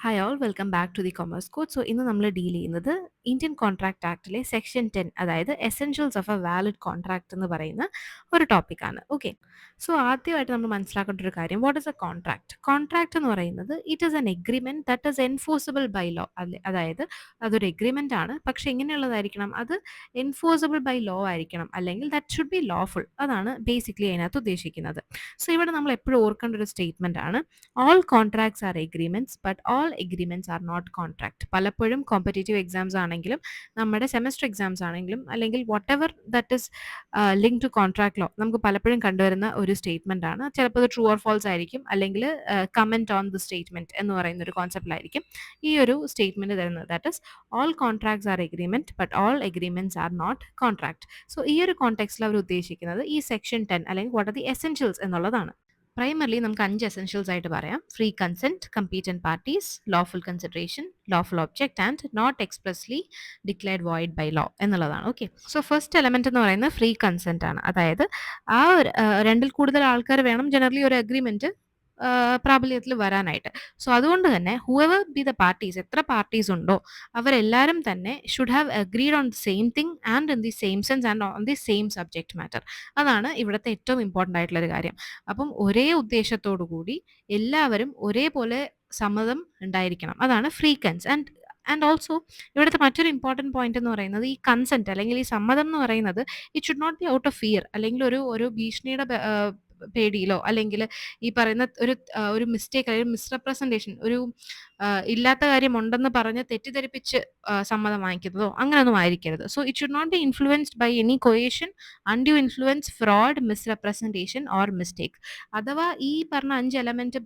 Hi all welcome back to the commerce code. So ഇന്ന് നമ്മൾ deal ചെയ്യുന്നത് Indian contract ആക്ടിലെ section 10, അതായത് essentials of A valid contract എന്ന് പറയുന്ന ഒരു ടോപ്പിക്കാണ്. ഓക്കെ, സോ ആദ്യമായിട്ട് നമ്മൾ മനസ്സിലാക്കേണ്ട ഒരു കാര്യം, what is a contract? Contract എന്ന് പറയുന്നത് it is an agreement that is enforceable by law. അതായത് അതൊരു എഗ്രിമെന്റ് ആണ്, പക്ഷെ എങ്ങനെയുള്ളതായിരിക്കണം? അത് എൻഫോഴ്സിബിൾ ബൈ ലോ ആയിരിക്കണം, അല്ലെങ്കിൽ ദാറ്റ് ഷുഡ് ബി ലോഫുൾ. അതാണ് ബേസിക്കലി അതിനകത്ത് ഉദ്ദേശിക്കുന്നത്. സോ ഇവിടെ നമ്മൾ എപ്പോഴും ഓർക്കേണ്ട ഒരു സ്റ്റേറ്റ്മെന്റ് ആണ്, all contracts are agreements but all agreements are not contract. പലപ്പോഴും കോമ്പറ്റേറ്റീവ് എക്സാംസ് ആണെങ്കിലും നമ്മുടെ സെമസ്റ്റർ എക്സാംസ് ആണെങ്കിലും അല്ലെങ്കിൽ whatever that is link to contract law നമുക്ക് പലപ്പോഴും കണ്ടുവരുന്ന ഒരു സ്റ്റേറ്റ്മെന്റ് ആണ്. ചിലപ്പോൾ ഇത് ട്രൂ ഓർ ഫോൾസ് ആയിരിക്കും, അല്ലെങ്കിൽ കമന്റ് ഓൺ ദി സ്റ്റേറ്റ്മെന്റ് എന്ന് പറയുന്ന ഒരു കോൺസെപ്റ്റിലായിരിക്കും ഈ ഒരു സ്റ്റേറ്റ്മെന്റ് തരുന്നത്. That is all contracts are agreement but all agreements are not contract. So ഈ ഒരു കോണ്ടെക്സ്റ്റിൽ അവർ ഉദ്ദേശിക്കുന്നത് ഈ സെക്ഷൻ 10 അല്ലെങ്കിൽ വാട്ട് ആർ ദി എസെൻഷ്യൽസ് എന്നുള്ളതാണ്. പ്രൈമർലി നമുക്ക് 5 എസെൻഷ്യൽസ് ആയിട്ട് പറയാം: free consent, competent parties, lawful consideration, lawful object and not expressly declared void by law എന്നുള്ളതാണ്. ഓക്കെ, സോ ഫസ്റ്റ് എലമെന്റ് എന്ന് പറയുന്നത് ഫ്രീ കൺസെന്റ് ആണ്. അതായത് ആ ഒരു രണ്ടിൽ കൂടുതൽ ആൾക്കാർ വേണം ജനറലി ഒരു അഗ്രിമെന്റ് പ്രാബല്യത്തിൽ വരാനായിട്ട്. സോ അതുകൊണ്ട് തന്നെ ഹൂഎവർ ബി ദ പാർട്ടീസ്, എത്ര പാർട്ടീസ് ഉണ്ടോ അവരെല്ലാവരും തന്നെ should have agreed on the same thing and in the same sense and on the same subject matter. അതാണ് ഇവിടുത്തെ ഏറ്റവും ഇമ്പോർട്ടൻ്റ് ആയിട്ടുള്ള ഒരു കാര്യം. അപ്പം ഒരേ ഉദ്ദേശത്തോടു കൂടി എല്ലാവരും ഒരേപോലെ സമ്മതം ഉണ്ടായിരിക്കണം. അതാണ് ഫ്രീ കൺസെന്റ്. ആൻഡ് ഓൾസോ ഇവിടുത്തെ മറ്റൊരു ഇമ്പോർട്ടൻറ്റ് പോയിന്റ് എന്ന് പറയുന്നത് ഈ കൺസെന്റ് അല്ലെങ്കിൽ ഈ സമ്മതം എന്ന് പറയുന്നത് it should not be out of fear, അല്ലെങ്കിൽ ഒരു ഭീഷണിയുടെ പേടിയിലോ അല്ലെങ്കിൽ ഈ പറയുന്ന ഒരു മിസ്റ്റേക്ക് അല്ലെങ്കിൽ മിസ്റെപ്രസെന്റേഷൻ, ഒരു ഇല്ലാത്ത കാര്യം ഉണ്ടെന്ന് പറഞ്ഞ് തെറ്റിദ്ധരിപ്പിച്ച് സമ്മതം വാങ്ങിക്കുന്നതോ അങ്ങനെയൊന്നും ആയിരിക്കരുത്. So it should not be influenced by any coercion, undue influence, fraud, misrepresentation or mistake. അഥവാ ഈ പറഞ്ഞ 5 എലമെന്റ്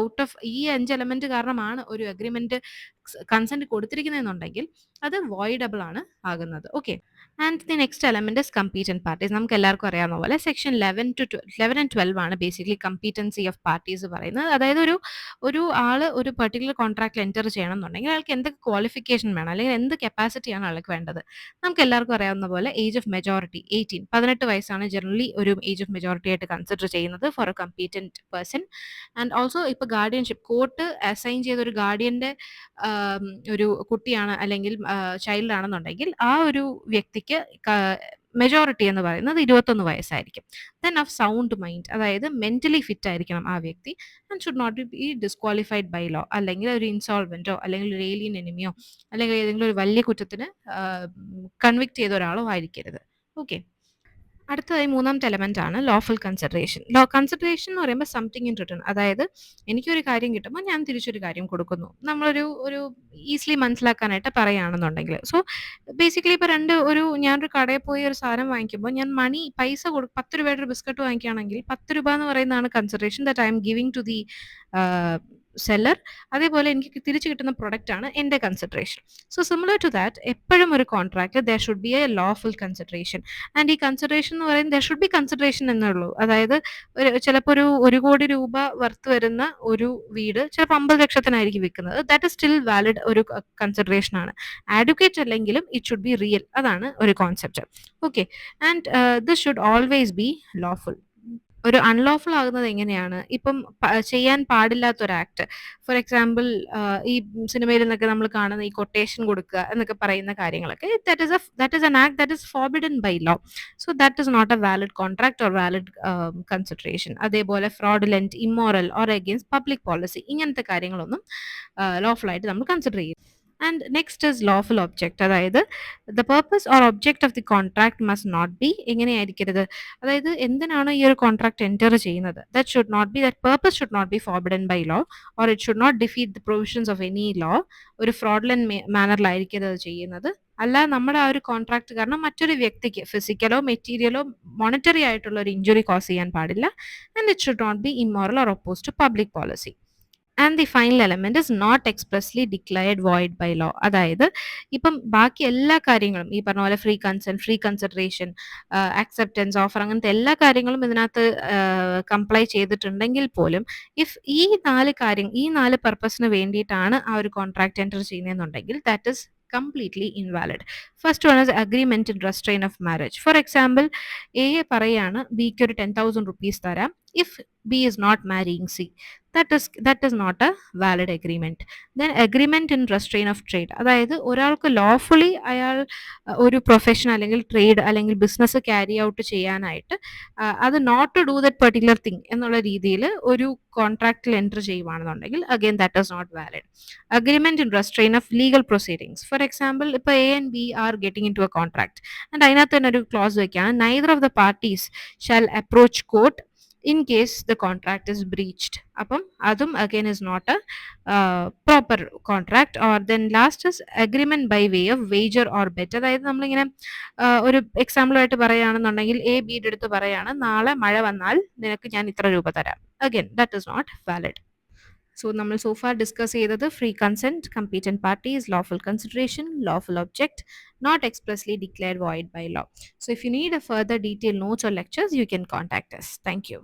ഔട്ട് ഓഫ് ഈ 5 എലമെന്റ് കാരണമാണ് ഒരു അഗ്രിമെന്റ് കൺസെന്റ് കൊടുത്തിരിക്കുന്നതെന്നുണ്ടെങ്കിൽ അത് വോയിഡബിൾ ആണ് ആകുന്നത്. Okay, and the next element is competent parties. നമുക്ക് എല്ലാവർക്കും അറിയാവുന്ന പോലെ സെക്ഷൻ 11 ആൻഡ് 12 ആണ് ബേസിക്കലി കമ്പീറ്റൻസി ഓഫ് പാർട്ടീസ് പറയുന്നത്. അതായത് ഒരു ആള് ഒരു പെർട്ടിക്കുലർ കോൺട്രാക്റ്റിൽ എൻ്റർ ചെയ്യണം എന്നുണ്ടെങ്കിൽ അയാൾക്ക് എന്തൊക്കെ ക്വാളിഫിക്കേഷൻ വേണം, അല്ലെങ്കിൽ എന്ത് കപ്പാസിറ്റിയാണ് അയാൾക്ക് വേണ്ടത്? നമുക്ക് എല്ലാവർക്കും അറിയാവുന്ന പോലെ ഏജ് ഓഫ് മെജോറിറ്റി 18 വയസ്സാണ് ജനറലി ഒരു ഏജ് ഓഫ് മെജോറിറ്റി ആയിട്ട് കൺസിഡർ ചെയ്യുന്നത് for a competent person. And also ഇപ്പോൾ ഗാർഡിയൻഷിപ്പ്, കോർട്ട് അസൈൻ ചെയ്ത ഒരു ഗാർഡിയന്റെ ഒരു കുട്ടിയാണ് അല്ലെങ്കിൽ ചൈൽഡ് ആണെന്നുണ്ടെങ്കിൽ ആ ഒരു വ്യക്തിക്ക് മെജോറിറ്റി എന്ന് പറയുന്നത് 21 വയസ്സായിരിക്കും. ദെൻ ഓഫ് സൗണ്ട് മൈൻഡ്, അതായത് മെന്റലി ഫിറ്റ് ആയിരിക്കണം ആ വ്യക്തി. And should not be disqualified by law, അല്ലെങ്കിൽ ഒരു ഇൻസോൾവെന്റോ അല്ലെങ്കിൽ ഒരു ഏലിയൻ എനിമിയോ അല്ലെങ്കിൽ ഏതെങ്കിലും ഒരു വലിയ കുറ്റത്തിന് കൺവിക്ട് ചെയ്ത ഒരാളോ ആയിരിക്കരുത്. ഓക്കെ, അടുത്തതായി മൂന്നാമത്തെ എലമെന്റ് ആണ് ലോഫുൾ കൺസിഡറേഷൻ. കൺസിഡറേഷൻ എന്ന് പറയുമ്പോൾ സംതിങ് ഇൻ റിട്ടേൺ, അതായത് എനിക്കൊരു കാര്യം കിട്ടുമ്പോൾ ഞാൻ തിരിച്ചൊരു കാര്യം കൊടുക്കുന്നു. നമ്മളൊരു ഈസിലി മനസ്സിലാക്കാനായിട്ട് പറയുകയാണെന്നുണ്ടെങ്കിൽ, സോ ബേസിക്കലി ഇപ്പോൾ ഞാനൊരു കടയിൽ പോയി ഒരു സാധനം വാങ്ങിക്കുമ്പോൾ ഞാൻ പൈസ 10 രൂപയുടെ ഒരു ബിസ്ക്കറ്റ് വാങ്ങിക്കുകയാണെങ്കിൽ 10 രൂപ എന്ന് പറയുന്നതാണ് consideration that I am giving to the seller. അതേപോലെ എനിക്ക് തിരിച്ചു കിട്ടുന്ന പ്രൊഡക്റ്റ് ആണ് എൻ്റെ consideration. So similar to that, എപ്പോഴും ഒരു contract there should be a lawful consideration. And ഈ കൺസിഡറേഷൻ എന്ന് പറയുന്നത് ദർ ഷുഡ് ബി കൺസിഡറേഷൻ എന്നുള്ളൂ. അതായത് ചിലപ്പോൾ ഒരു കോടി രൂപ വർത്ത് വരുന്ന ഒരു വീട് ചിലപ്പോൾ 50 ലക്ഷത്തിനായിരിക്കും വിൽക്കുന്നത്. ദാറ്റ് ഇസ് സ്റ്റിൽ വാലിഡ് ഒരു കൺസിഡറേഷൻ ആണ്. ആഡ്വക്കേറ്റ് അല്ലെങ്കിലും ഇറ്റ് ഷുഡ് ബി റിയൽ. അതാണ് ഒരു concept. Okay, and this should always be lawful. ഒരു അൺലോഫുൾ ആകുന്നത് എങ്ങനെയാണ്? ഇപ്പം ചെയ്യാൻ പാടില്ലാത്ത ഒരു ആക്ട്, ഫോർ എക്സാമ്പിൾ ഈ സിനിമയിൽ നിന്നൊക്കെ നമ്മൾ കാണുന്ന ഈ കൊട്ടേഷൻ കൊടുക്കുക എന്നൊക്കെ പറയുന്ന കാര്യങ്ങളൊക്കെ, that is an act that is forbidden by law. So that is not a valid contract or valid consideration. അതേപോലെ fraudulent, immoral or against public policy, ഇങ്ങനത്തെ കാര്യങ്ങളൊന്നും ലോഫുൾ ആയിട്ട് നമ്മൾ കൺസിഡർ ചെയ്യും. And next is lawful object, അതായത് the purpose or object of the contract must not be, എങ്ങനെയായിരിക്കരുത്? അതായത് എന്തിനാണ് ഈ ഒരു കോൺട്രാക്ട് എൻ്റർ ചെയ്യുന്നത്? That purpose should not be forbidden by law, or it should not defeat the provisions of any law. ഒരു fraudulent മാനറിലായിരിക്കരുത് അത് ചെയ്യുന്നത്. അല്ല, നമ്മുടെ ആ ഒരു കോൺട്രാക്ട് കാരണം മറ്റൊരു വ്യക്തിക്ക് ഫിസിക്കലോ മെറ്റീരിയലോ മോണിറ്ററി ആയിട്ടുള്ള ഒരു ഇഞ്ചുറി കോസ് ചെയ്യാൻ പാടില്ല. And it should not be immoral or oppose to public policy. And the final element is not expressly declared void by law. അതായത് ഇപ്പം ബാക്കി എല്ലാ കാര്യങ്ങളും ഈ പറഞ്ഞ പോലെ free consent, free consideration, acceptance, offer, അങ്ങനത്തെ എല്ലാ കാര്യങ്ങളും ഇതിനകത്ത് കംപ്ലൈ ചെയ്തിട്ടുണ്ടെങ്കിൽ പോലും ഈ 4 പർപ്പസിന് വേണ്ടിയിട്ടാണ് ആ ഒരു കോൺട്രാക്ട് എൻ്റർ ചെയ്യുന്നതെന്നുണ്ടെങ്കിൽ that is completely invalid. First one is agreement in restraint of marriage. For example, A പറയാണ് ബിക്ക് ഒരു 10,000 rupees തരാം, if B is not marrying C, that is not a valid agreement. Then agreement in restraint of trade, അതായത് ഒരാൾക്ക് lawfully അയാൾ ഒരു profession അല്ലെങ്കിൽ trade അല്ലെങ്കിൽ ബിസിനസ് ക്യാരി ഔട്ട് ചെയ്യാനായിട്ട് അത് not to do that particular thing എന്നുള്ള രീതിയിൽ ഒരു കോൺട്രാക്റ്റിൽ എൻ്റർ ചെയ്യുവാണെന്നുണ്ടെങ്കിൽ again that is not valid. Agreement in restraint of legal proceedings, for example ഇപ്പോൾ A and B are getting into a contract and അതിനകത്ത് തന്നെ ഒരു ക്ലോസ് വെക്കുകയാണ്, neither of the parties shall approach court in case the contract is breached. അപ്പം അതും again is not a proper contract. Or then last is agreement by way of wager or bet, അതായത് നമ്മളിങ്ങനെ ഒരു example ആയിട്ട് പറയുകയാണെന്നുണ്ടെങ്കിൽ A ബിയുടെ അടുത്ത് പറയാണ് നാളെ മഴ വന്നാൽ നിനക്ക് ഞാൻ ഇത്ര രൂപ തരാം. Again that is not valid. So നമ്മൾ സോ ഫാർ ഡിസ്കസ് ചെയ്തത് free consent, competent parties, lawful consideration, lawful object, not expressly declared void by law. So if you need a further detailed notes or lectures, you can contact us. Thank you.